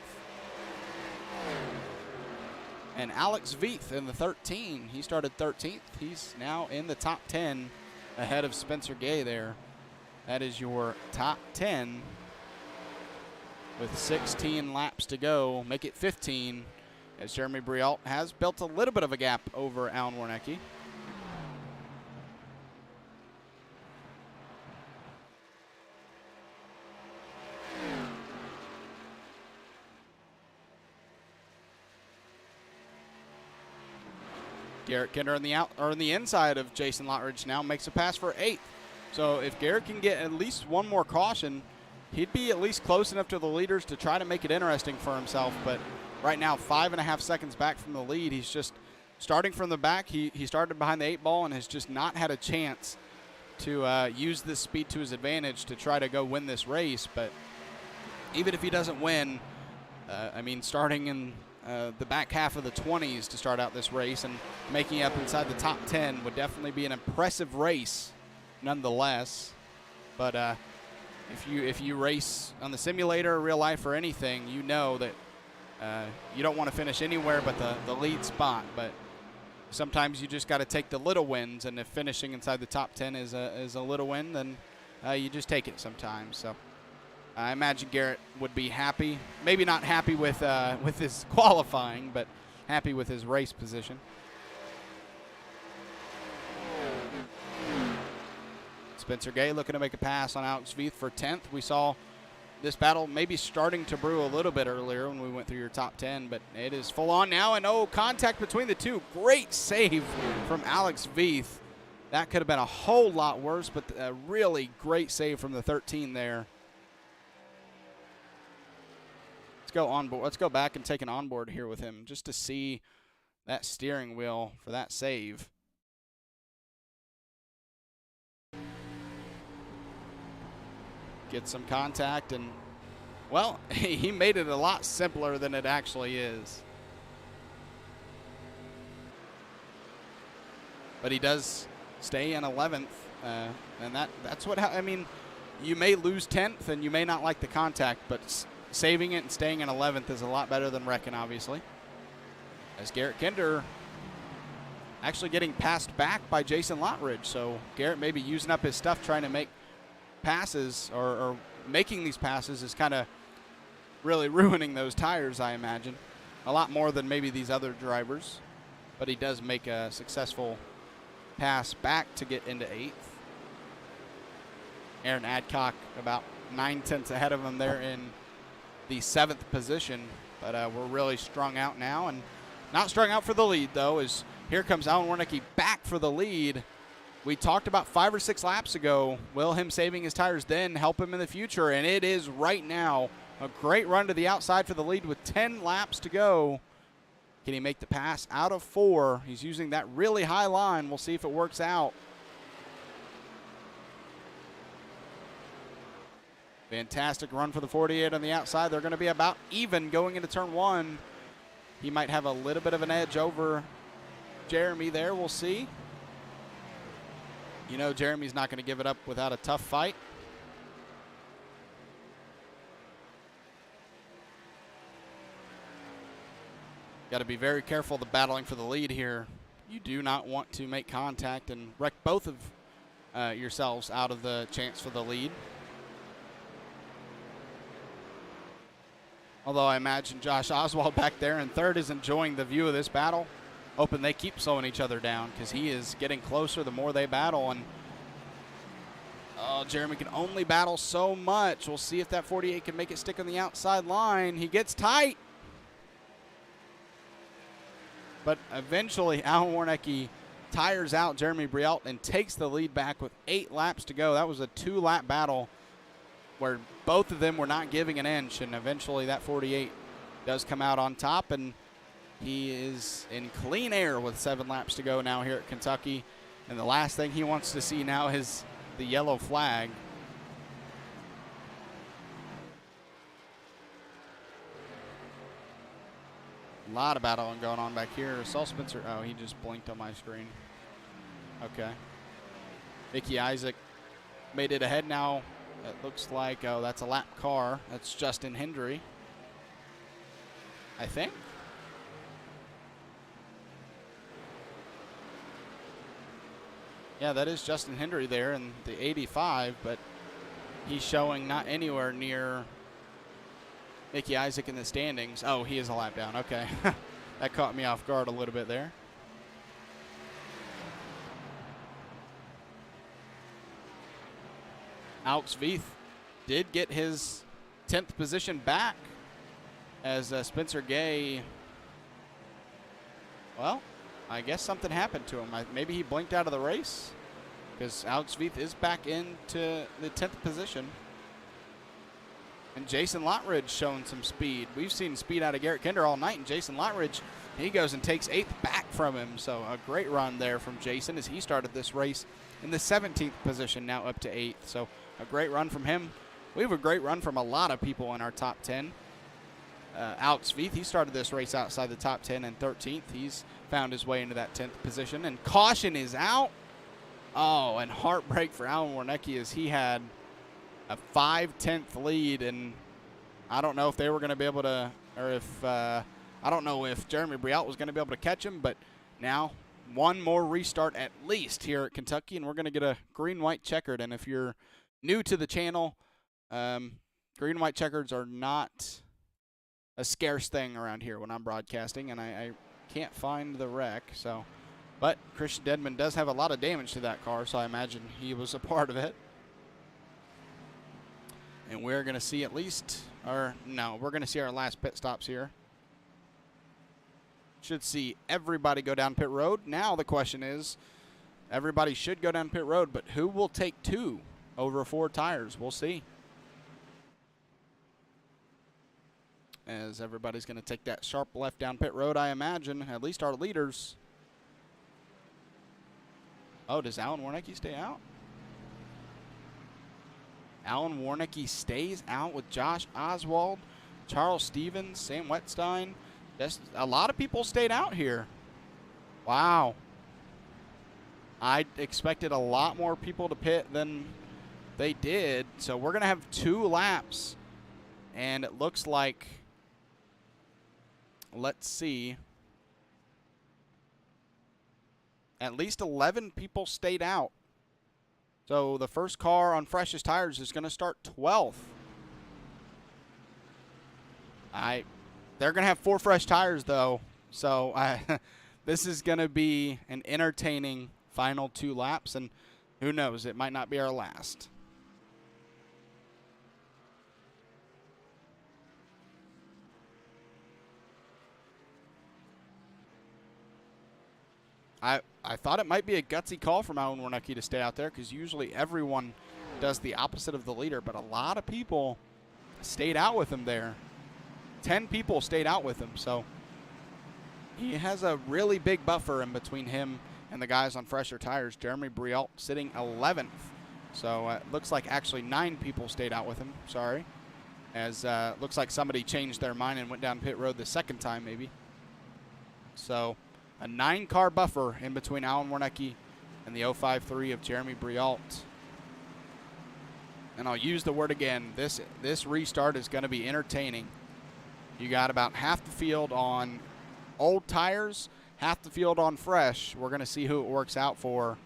And Alex Veith in the 13. He started 13th. He's now in the top 10 ahead of Spencer Gay there. That is your top 10 with 16 laps to go. Make it 15 as Jeremy Briault has built a little bit of a gap over Alan Warnecke. Garrett Kinder on the inside of Jason Lottridge now makes a pass for 8th. So if Garrett can get at least one more caution, he'd be at least close enough to the leaders to try to make it interesting for himself. But right now, 5.5 seconds back from the lead. He's just starting from the back. He started behind the 8 ball and has just not had a chance to use this speed to his advantage to try to go win this race. But even if he doesn't win, I mean, starting in the back half of the 20s to start out this race and making up inside the top 10 would definitely be an impressive race nonetheless. But if you race on the simulator, real life, or anything, you know that you don't want to finish anywhere but the lead spot. But sometimes you just got to take the little wins, and if finishing inside the top 10 is a little win, then you just take it sometimes. So I imagine Garrett would be happy. Maybe not happy with his qualifying, but happy with his race position. Spencer Gay looking to make a pass on Alex Veith for 10th. We saw this battle maybe starting to brew a little bit earlier when we went through your top 10, but it is full on now, and contact between the two. Great save from Alex Veith. That could have been a whole lot worse, but a really great save from the 13 there. Let's go onboard. Let's go back and take an onboard here with him just to see that steering wheel for that save. Get some contact, and, well, he made it a lot simpler than it actually is. But he does stay in 11th, and that's what, I mean, you may lose 10th, and you may not like the contact, but saving it and staying in 11th is a lot better than wrecking, obviously. As Garrett Kinder actually getting passed back by Jason Lottridge, so Garrett maybe using up his stuff trying to make passes, or making these passes is kind of really ruining those tires, I imagine. A lot more than maybe these other drivers. But he does make a successful pass back to get into 8th. Aaron Adcock about 9/10 ahead of him there in the 7th position. But we're really strung out now, and not strung out for the lead, though, as here comes Alan Warnecke back for the lead we talked about 5 or 6 laps ago, will him saving his tires then help him in the future? And it is right now. A great run to the outside for the lead with 10 laps to go. Can he make the pass out of 4? He's using that really high line. We'll see if it works out. Fantastic run for the 48 on the outside. They're going to be about even going into turn 1. He might have a little bit of an edge over Jeremy there. We'll see. You know, Jeremy's not going to give it up without a tough fight. Got to be very careful of the battling for the lead here. You do not want to make contact and wreck both of yourselves out of the chance for the lead. Although I imagine Josh Oswald back there in third is enjoying the view of this battle. Hoping they keep slowing each other down because he is getting closer the more they battle. And oh, Jeremy can only battle so much. We'll see if that 48 can make it stick on the outside line. He gets tight. But eventually, Alan Warnecke tires out Jeremy Brialt and takes the lead back with 8 laps to go. That was a 2-lap battle where both of them were not giving an inch. And eventually that 48 does come out on top. And he is in clean air with 7 laps to go now here at Kentucky. And the last thing he wants to see now is the yellow flag. A lot of battling going on back here. Saul Spencer, oh, he just blinked on my screen. Okay. Mickey Isaac made it ahead now. It looks like, oh, that's a lap car. That's Justin Hendry, I think. Yeah, that is Justin Hendry there in the 85, but he's showing not anywhere near Mickey Isaac in the standings. Oh, he is a lap down. Okay. That caught me off guard a little bit there. Alex Veith did get his 10th position back as Spencer Gay, well, I guess something happened to him. Maybe he blinked out of the race because Alex Veith is back into the 10th position. And Jason Lottridge showing some speed. We've seen speed out of Garrett Kinder all night, and Jason Lottridge, he goes and takes 8th back from him. So a great run there from Jason as he started this race in the 17th position, now up to 8th. So a great run from him. We have a great run from a lot of people in our top 10. Alex Veith, he started this race outside the top 10 and 13th. He's found his way into that 10th position. And caution is out. Oh, and heartbreak for Alan Warnecke as he had a 5/10 lead, and I don't know if they were going to be able to, or if, I don't know if Jeremy Brialt was going to be able to catch him, but now one more restart at least here at Kentucky, and we're going to get a green-white checkered. And if you're new to the channel, green-white checkers are not a scarce thing around here when I'm broadcasting, and I can't find the wreck. So, but Christian Dedman does have a lot of damage to that car, so I imagine he was a part of it. And we're going to see at least, or no, we're going to see our last pit stops here. Should see everybody go down pit road. Now the question is, everybody should go down pit road, but who will take 2 over 4 tires? We'll see. As everybody's going to take that sharp left down pit road, I imagine, at least our leaders. Oh, does Alan Warnecke stay out? Alan Warnecke stays out with Josh Oswald, Charles Stevens, Sam Wetstein. Just a lot of people stayed out here. Wow. I expected a lot more people to pit than they did. So we're going to have 2 laps. And it looks like, let's see, at least 11 people stayed out. So the first car on freshest tires is going to start 12th. They're going to have 4 fresh tires, though. So this is going to be an entertaining final 2 laps. And who knows, it might not be our last. I I thought it might be a gutsy call from Alan Warnecki to stay out there, because usually everyone does the opposite of the leader, but a lot of people stayed out with him there. 10 people stayed out with him, so he has a really big buffer in between him and the guys on fresher tires. Jeremy Brialt sitting 11th. So it looks like actually 9 people stayed out with him, sorry. As looks like somebody changed their mind and went down pit road the second time maybe. So a 9-car buffer in between Alan Warnecki and the 053 of Jeremy Brialt. And I'll use the word again, this restart is going to be entertaining. You got about half the field on old tires, half the field on fresh. We're going to see who it works out for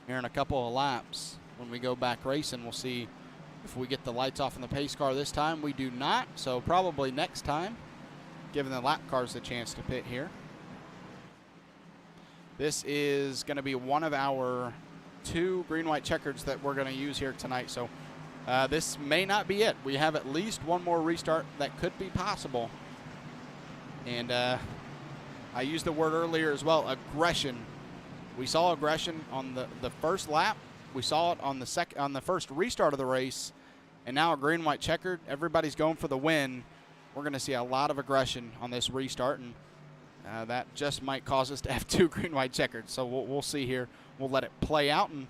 here in a couple of laps. When we go back racing, we'll see if we get the lights off in the pace car this time. We do not, so probably next time, giving the lap cars a chance to pit here. This is going to be one of our 2 green-white checkers that we're going to use here tonight. So this may not be it. We have at least one more restart that could be possible. And I used the word earlier as well, aggression. We saw aggression on the first lap. We saw it on the first restart of the race. And now a green-white checkered. Everybody's going for the win. We're going to see a lot of aggression on this restart, and that just might cause us to have 2 green-white checkers. So we'll see here. We'll let it play out, and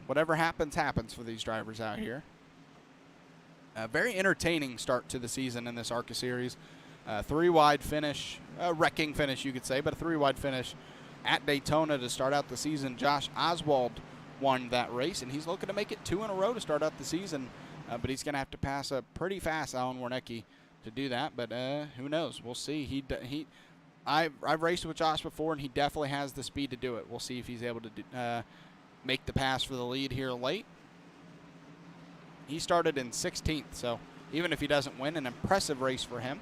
whatever happens, happens for these drivers out here. A very entertaining start to the season in this ARCA series. 3-wide finish, a wrecking finish you could say, but a 3-wide finish at Daytona to start out the season. Josh Oswald won that race, and he's looking to make it 2 in a row to start out the season. But he's going to have to pass a pretty fast Alan Warnecki to do that. But who knows? We'll see. I've raced with Josh before, and he definitely has the speed to do it. We'll see if he's able to make the pass for the lead here late. He started in 16th, so even if he doesn't win, an impressive race for him.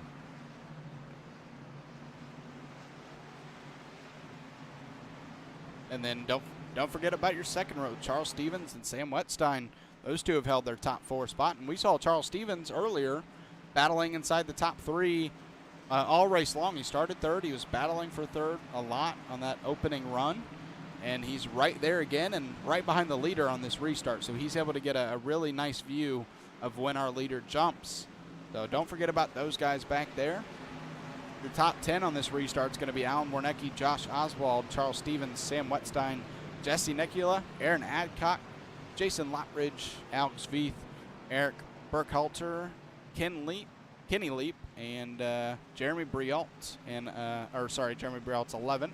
And then don't forget about your second row. Charles Stevens and Sam Wetstein. Those 2 have held their top 4 spot. And we saw Charles Stevens earlier battling inside the top 3 all race long. He started 3rd. He was battling for 3rd a lot on that opening run. And he's right there again and right behind the leader on this restart. So he's able to get a really nice view of when our leader jumps. So don't forget about those guys back there. The top 10 on this restart is going to be Alan Warnecki, Josh Oswald, Charles Stevens, Sam Wetstein, Jesse Nicula, Aaron Adcock, Jason Lottridge, Alex Veith, Eric Burkhalter, Kenny Leap, and Jeremy Brialt. Jeremy Brialt's 11th.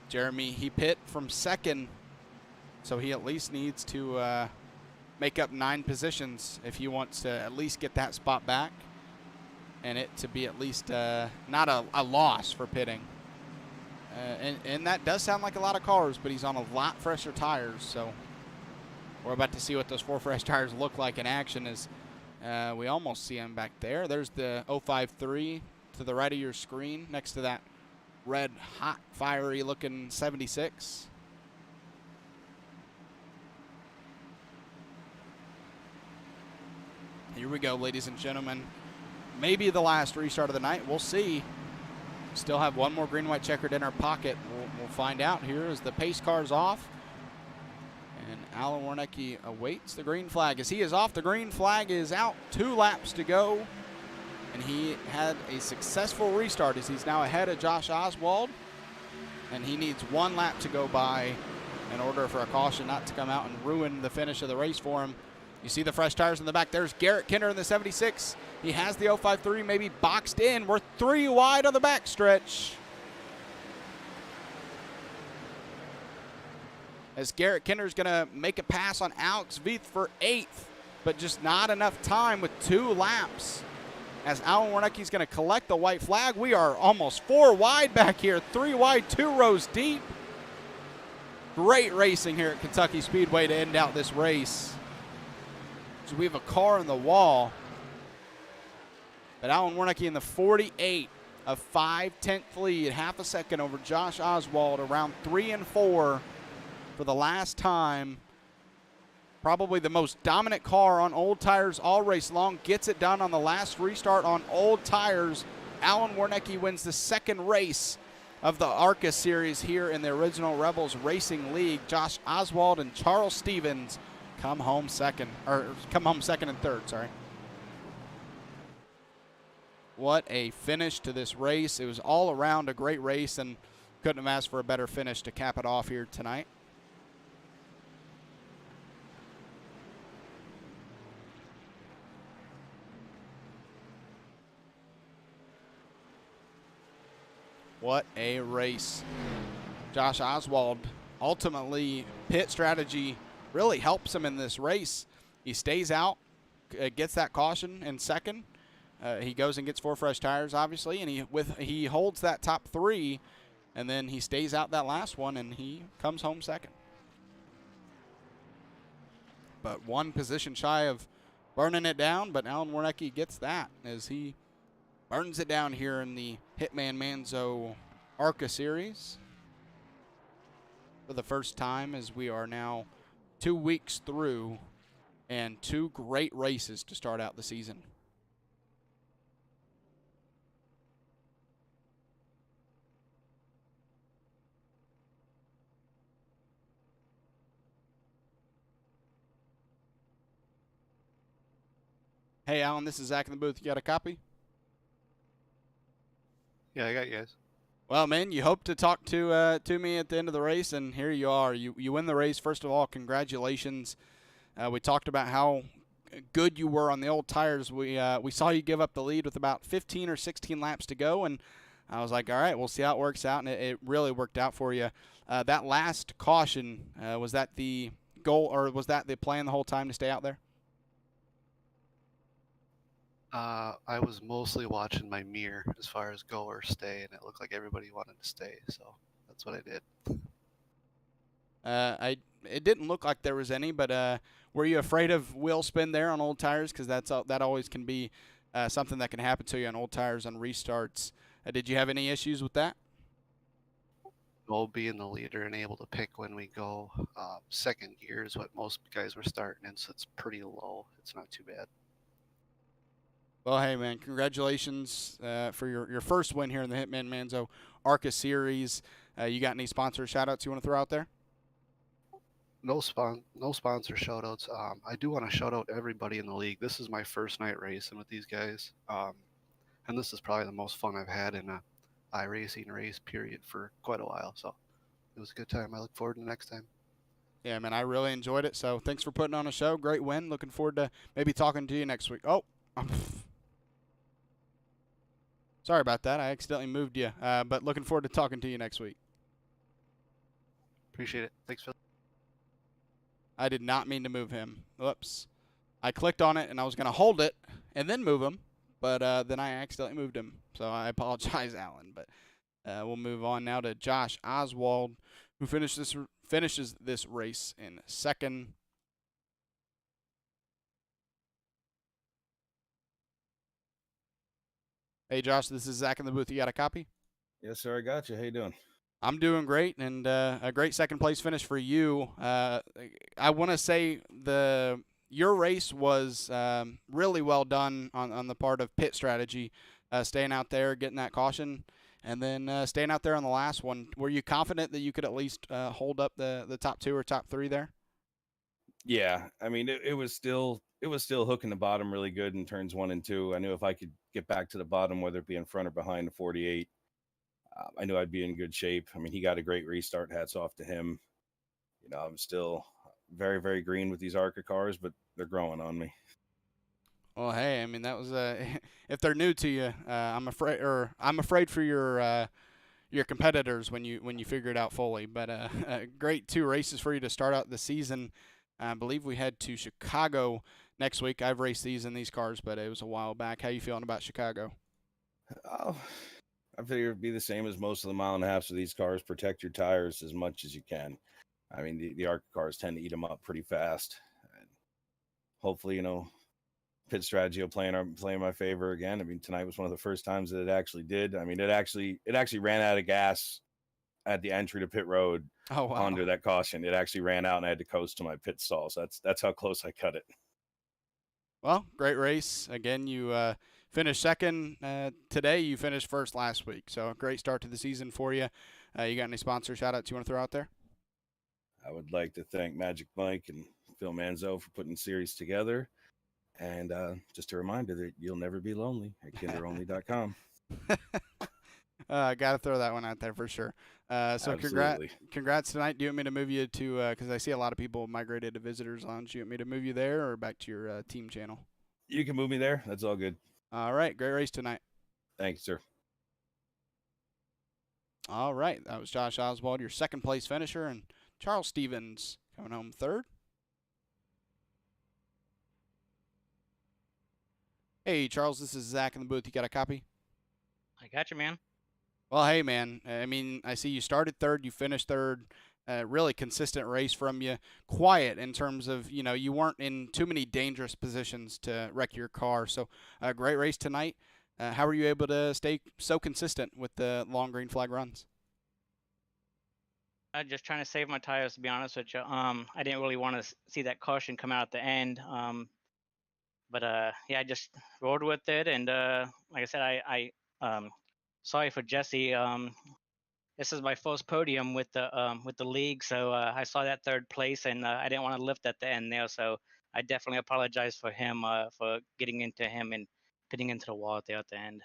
Jeremy, he pit from 2nd, so he at least needs to make up 9 positions if he wants to at least get that spot back, and it to be at least not a loss for pitting. And that does sound like a lot of cars, but he's on a lot fresher tires, so we're about to see what those 4 fresh tires look like in action as we almost see him back there. There's the 053 to the right of your screen next to that red, hot, fiery looking 76. Here we go, ladies and gentlemen. Maybe the last restart of the night. We'll see. Still have one more green-white checkered in our pocket. We'll find out here as the pace car's off. And Alan Warnecki awaits the green flag. As he is off, the green flag is out. 2 laps to go. And he had a successful restart as he's now ahead of Josh Oswald. And he needs 1 lap to go by in order for a caution not to come out and ruin the finish of the race for him. You see the fresh tires in the back. There's Garrett Kinner in the 76. He has the 053 maybe boxed in. We're 3 wide on the back stretch. As Garrett Kinner's going to make a pass on Alex Veith for 8th, but just not enough time with 2 laps. As Alan Warnecki's going to collect the white flag. We are almost 4 wide back here. 3 wide, 2 rows deep. Great racing here at Kentucky Speedway to end out this race. So we have a car in the wall. But Alan Warnecki in the 48, a 5/10 lead, half a second over Josh Oswald, around 3 and 4 for the last time. probably the most dominant car on old tires all race long, gets it done on the last restart on old tires. Alan Warnecki wins the second race of the ARCA series here in the Original Rebels Racing League. Josh Oswald and Charles Stevens come home second and third, sorry. What a finish to this race. It was all around a great race, and couldn't have asked for a better finish to cap it off here tonight. What a race. Josh Oswald, ultimately, pit strategy really helps him in this race. He stays out, gets that caution in second. He goes and gets 4 fresh tires, obviously, and he holds that top 3, and then he stays out that last one, and he comes home second. But 1 position shy of burning it down, but Alan Warnecki gets that as he burns it down here in the Hitman Manzo ARCA series for the first time, as we are now 2 weeks through and 2 great races to start out the season. Hey, Alan, this is Zach in the booth. You got a copy? Yeah, I got you guys. Well, man, you hope to talk to me at the end of the race, and here you are. You win the race. First of all, congratulations. We talked about how good you were on the old tires. We saw you give up the lead with about 15 or 16 laps to go, and I was like, all right, we'll see how it works out, and it really worked out for you. That last caution, was that the goal, or was that the plan the whole time to stay out there? I was mostly watching my mirror as far as go or stay, and it looked like everybody wanted to stay, so that's what I did. It didn't look like there was any, but were you afraid of wheel spin there on old tires? Because that always can be something that can happen to you on old tires on restarts. Did you have any issues with that? Well, being the leader and able to pick when we go, second gear is what most guys were starting in, so it's pretty low. It's not too bad. Well, hey, man, congratulations for your first win here in the Hitman Manzo ARCA series. You got any sponsor shout-outs you want to throw out there? No sponsor shout-outs. I do want to shout out everybody in the league. This is my first night racing with these guys, and this is probably the most fun I've had in a iRacing race period for quite a while, so it was a good time. I look forward to the next time. Yeah, man, I really enjoyed it, so thanks for putting on a show. Great win. Looking forward to maybe talking to you next week. Oh, sorry about that. I accidentally moved you, but looking forward to talking to you next week. Appreciate it. Thanks, Phil. I did not mean to move him. Whoops. I clicked on it, and I was going to hold it and then move him, but then I accidentally moved him. So I apologize, Alan. But we'll move on now to Josh Oswald, who finishes this race in second. Hey, Josh, this is Zach in the booth. You got a copy? Yes, sir. I got you. How you doing? I'm doing great, and a great second place finish for you. I want to say your race was really well done on the part of pit strategy, staying out there, getting that caution, and then staying out there on the last one. Were you confident that you could at least hold up the top 2 or top 3 there? Yeah, I mean it was still hooking the bottom really good in turns 1 and 2. I knew if I could get back to the bottom, whether it be in front or behind the 48, I knew I'd be in good shape. I mean, he got a great restart. Hats off to him. You know, I'm still very, very green with these ARCA cars, but they're growing on me. Well, hey, I mean that was if they're new to you, I'm afraid for your competitors when you figure it out fully. But great 2 races for you to start out the season. I believe we head to Chicago next week. I've raced these cars, but it was a while back. How you feeling about Chicago? Oh, I figure it'd be the same as most of the mile and a halves of these cars. Protect your tires as much as you can. I mean, the ARCA cars tend to eat them up pretty fast. And hopefully, you know, pit strategy will play in my favor again. I mean, tonight was one of the first times that it actually did. I mean, it actually ran out of gas at the entry to pit road Oh, wow. under that caution. It actually ran out, and I had to coast to my pit stall. So that's how close I cut it. Well, great race. Again, you finished second today. You finished first last week. So a great start to the season for you. You got any sponsor shout-outs you want to throw out there? I would like to thank Magic Mike and Phil Manzo for putting the series together. And just a reminder that you'll never be lonely at kinderonly.com. Got to throw that one out there for sure. So congrats tonight. Do you want me to move you to, because I see a lot of people migrated to Visitors Lounge. Do you want me to move you there or back to your team channel? You can move me there. That's all good. All right. Great race tonight. Thank you, sir. All right. That was Josh Oswald, your second place finisher, and Charles Stevens coming home third. Hey, Charles, this is Zach in the booth. You got a copy? I got you, man. Well, hey, man. I mean, I see you started third, you finished third. Really consistent race from you. Quiet in terms of, you weren't in too many dangerous positions to wreck your car. So, great race tonight. How were you able to stay so consistent with the long green flag runs? Just trying to save my tires, to be honest with you. I didn't really want to see that caution come out at the end. But yeah, I just rode with it, and like I said, I sorry for Jesse. This is my first podium with the league, so I saw that third place, and I didn't want to lift at the end there, so I definitely apologize for him for getting into him and pitting into the wall there at the end.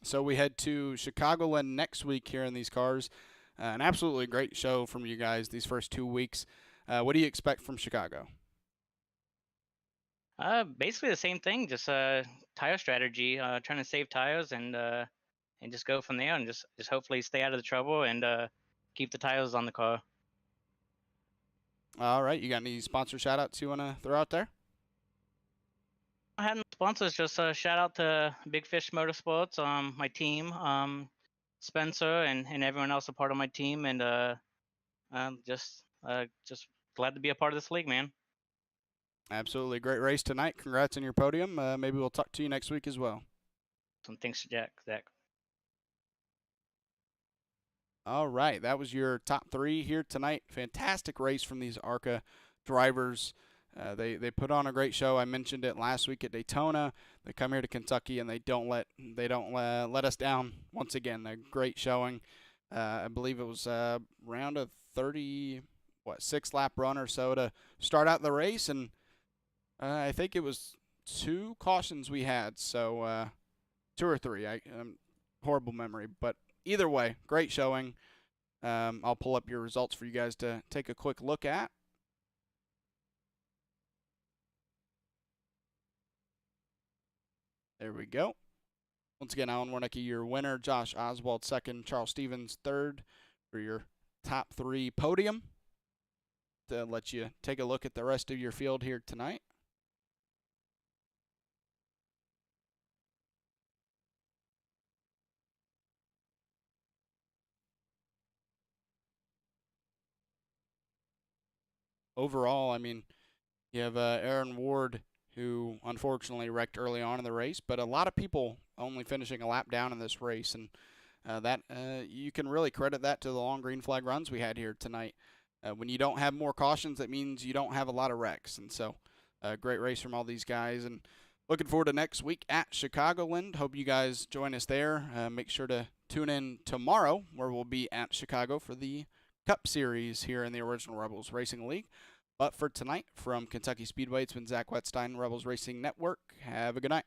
So we head to Chicagoland next week here in these cars. An absolutely great show from you guys these first 2 weeks. What do you expect from Chicago? Basically the same thing, just tire strategy, trying to save tires and just go from there, and just hopefully stay out of the trouble and keep the tires on the car. All right, you got any sponsor shout outs you want to throw out there? I had no sponsors, just shout out to Big Fish Motorsports, my team, Spencer and everyone else a part of my team, and just glad to be a part of this league, man. Absolutely great race tonight. Congrats on your podium. Maybe we'll talk to you next week as well. Some thanks to Zach. All right, that was your top three here tonight. Fantastic race from these ARCA drivers. They put on a great show. I mentioned it last week at Daytona. They come here to Kentucky and they don't let us down once again. They're great showing. I believe it was around a 6 lap run or so to start out the race, and I think it was 2 cautions we had, so 2 or 3. Horrible memory, but either way, great showing. I'll pull up your results for you guys to take a quick look at. There we go. Once again, Alan Warnecke, your winner. Josh Oswald, second. Charles Stevens, third for your top 3 podium. To let you take a look at the rest of your field here tonight. Overall, I mean, you have Aaron Ward, who unfortunately wrecked early on in the race, but a lot of people only finishing a lap down in this race, and that you can really credit that to the long green flag runs we had here tonight. When you don't have more cautions, that means you don't have a lot of wrecks, and so great race from all these guys, and looking forward to next week at Chicagoland. Hope you guys join us there. Make sure to tune in tomorrow, where we'll be at Chicago for the Cup Series here in the Original Rebels Racing League. But for tonight, from Kentucky Speedway, it's been Zach Wetstein, Rebels Racing Network. Have a good night.